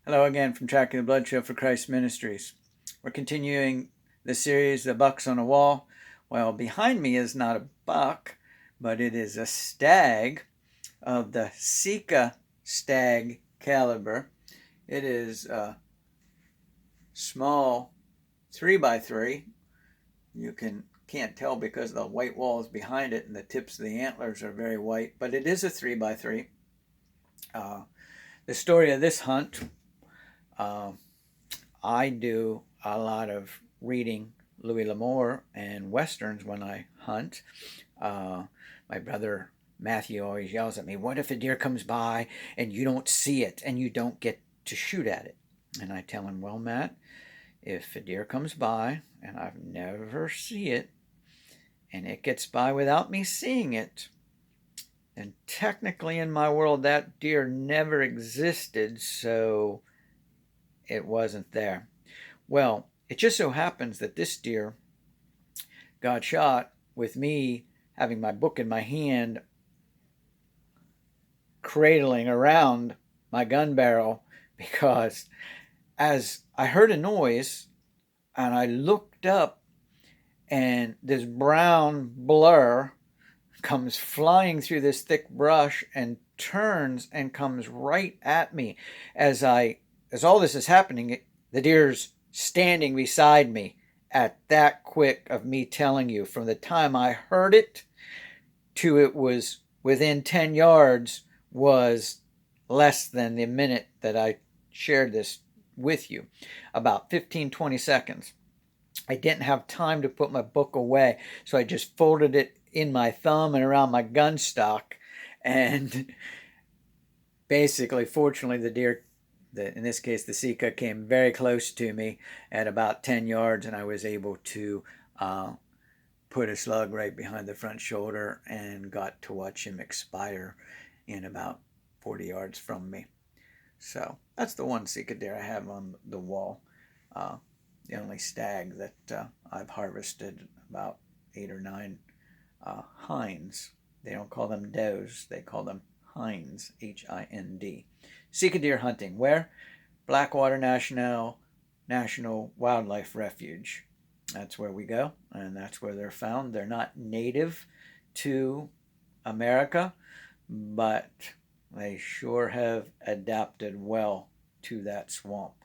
Hello again from Tracking the Blood Show for Christ Ministries. We're continuing the series, The Bucks on a Wall. Well, behind me is not a buck, but it is a stag of the Sika Stag caliber. It is a small 3x3. You can't tell because the white wall is behind it and the tips of the antlers are very white, but it is a 3x3. The story of this hunt, I do a lot of reading Louis L'Amour and westerns when I hunt. My brother Matthew always yells at me, "What if a deer comes by and you don't see it and you don't get to shoot at it?" And I tell him, "Well, Matt, if a deer comes by and I've never see it and it gets by without me seeing it, then technically in my world that deer never existed, so it wasn't there." Well, it just so happens that this deer got shot with me having my book in my hand, cradling around my gun barrel, because as I heard a noise and I looked up, and this brown blur comes flying through this thick brush and turns and comes right at me. As all this is happening, the deer's standing beside me. At that quick of me telling you, from the time I heard it to it was within 10 yards, was less than the minute that I shared this with you. About 15-20 seconds. I didn't have time to put my book away, so I just folded it in my thumb and around my gun stock, and basically, fortunately, the deer, in this case the Sika, came very close to me at about 10 yards, and I was able to put a slug right behind the front shoulder and got to watch him expire in about 40 yards from me. So that's the one Sika deer I have on the wall. The only stag that I've harvested, about 8 or 9 hinds. They don't call them does, they call them hinds, Hind. Sika deer hunting. Where? Blackwater National Wildlife Refuge. That's where we go, and that's where they're found. They're not native to America, but they sure have adapted well to that swamp.